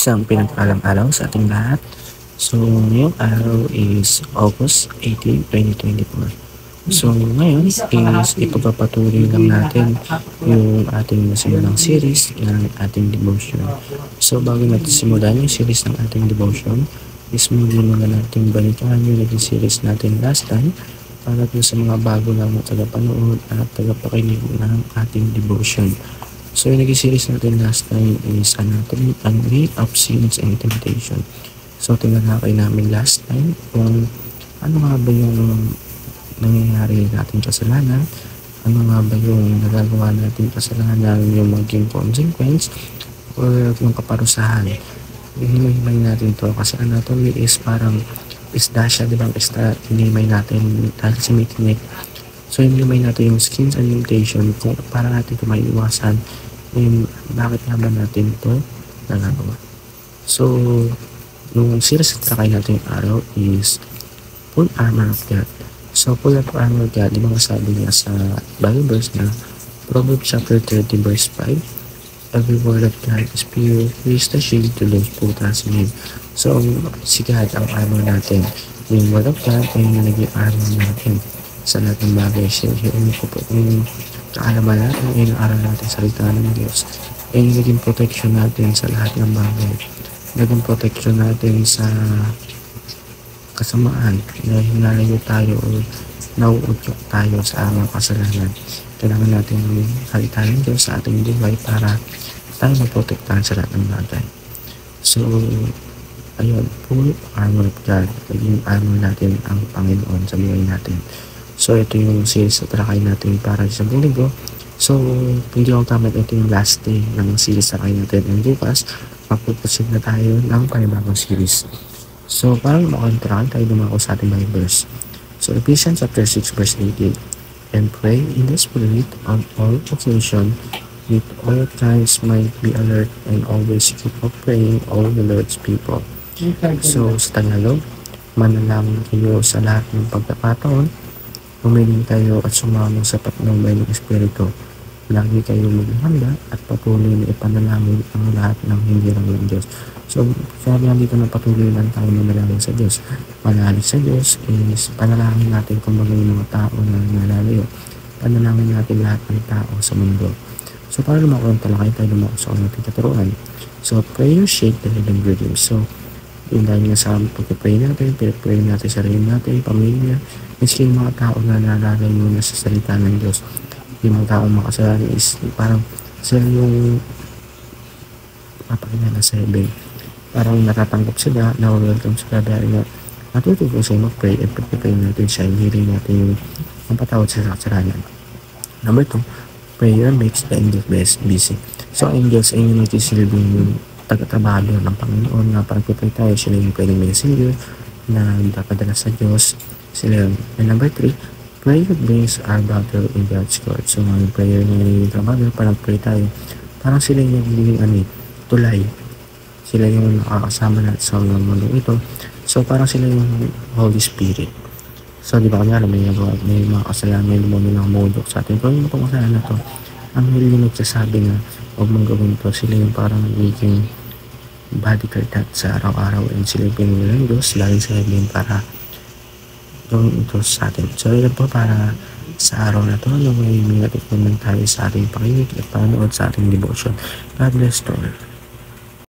Isang pinag-alang-araw sa ating lahat. So, ngayong araw is August 18, 2024. So, ngayon is ipagpapatuloy lang natin yung ating nasimulang series ng ating devotion. So, bago natin simulan yung series ng ating devotion, is muna natin balikan yung naging series natin last time para sa mga bago lang na tagapanood at tagapakinig ng ating devotion. So, yung naging series natin last time is Anatomy and Way of Sins and Temptation. So, tinalakay namin last time kung ano nga ba yung nangyayari natin kasalanan, ano nga ba yung nagagawa natin kasalanan, yung maging consequence or yung kaparusahan. Hinimay natin to kasi anatomy is parang isda siya, di ba? Isda, hinimay natin dahil sa may tinik. So, hinimay natin yung skins and temptation kung para natin ito maiiwasan and bakit nga ba natin ito nagagawa. So, yung series na takay natin yung araw is Full Armor of God. So, Full Armor of God, di ba sabi niya sa Bible verse na Proverbs chapter 30 verse 5, every word of God is pure, He is the shield to those who trust in Him. So, si God ang armor natin. Yung word of God ay yung naging armor natin sa lahat ng bagay. Siya yung kaalaman natin, yung aral natin sa salita ng Diyos. Yung naging protection natin sa lahat ng bagay. Naging protection natin sa kasamaan na hinalayo tayo o nauudyok tayo sa amang kasalanan. Kailangan natin yung salita ng Diyos sa ating buhay para tayo maprotektahan sa lahat ng bagay. So, ayun, full armor of God. Yung armor natin ang Panginoon sa buhay natin. So, ito yung series na talakay natin para sa buong linggo. So, kung di ako tama, ito yung last day ng series na talakay natin. And bukas, magpupusin na tayo ng panibagong series. So, para makakontraan tayo dumako sa ating Bible verse. So, Ephesians chapter 6 verse 18. And pray in the Spirit on all occasion, with all times might be alert and always keep up praying all the Lord's people. So, sa Tagalog, manalangin kayo sa lahat ng pagkakataon, humiling kayo at sumamang sa patnubay ng Espiritu. Lagi kayo maghanda at patuloy na ipanalangin ang lahat ng hindi lang ng Diyos. So, sabi nga dito na patuloy lang tayo manalangin sa Diyos. Manalig sa Diyos is panalangin natin kung bagay mga tao na nalalayo. Panalangin natin lahat ng tao sa mundo. So, para lumakon talakay tayo lumako sa ating katuruan. So, prayer shape the hidden rhythm. So, yung dahil nga sa pag-pray natin, pinag-pray natin sa sarili natin, pamilya, miski yung mga tao na nalalayo na sa salita ng Diyos. Yung mga tao makasalanan is parang sila yung mapakilala sa heaven. Parang natatanggap sila, na-welcome sila dahil nga natututo sila mag-pray at pag-pray natin siya, hiling natin yung patawad sa kasalanan. Number 2, prayer makes the angels busy. So, angels ay yung nagsisilbing taga-trabaho ng Panginoon na pag-pray tayo, sila yung pwedeng messenger na dapadala sa Diyos. Sila yun. And number 3, prayer brings our battle in God's court. So, mga prayer na yung trabaho, parang pray tayo. Parang sila yung nagiging tulay. Sila yung nakakasama natin sa mundo ito. So, parang sila yung Holy Spirit. So, di ba kanya may mga kasalanan, may lumami ng modok sa atin. Kung yung itong kasalanan na to, ang hindi nagsasabi na huwag mong gawin to, sila yung parang nagiging bodyguard at sa araw-araw and sila yung pinuli ng Diyos laging sa heaven para gawin ito sa atin. So, yun po para sa araw na to, may minatutunan tayo sa ating pakinig at panood sa ating devotion. God bless to all.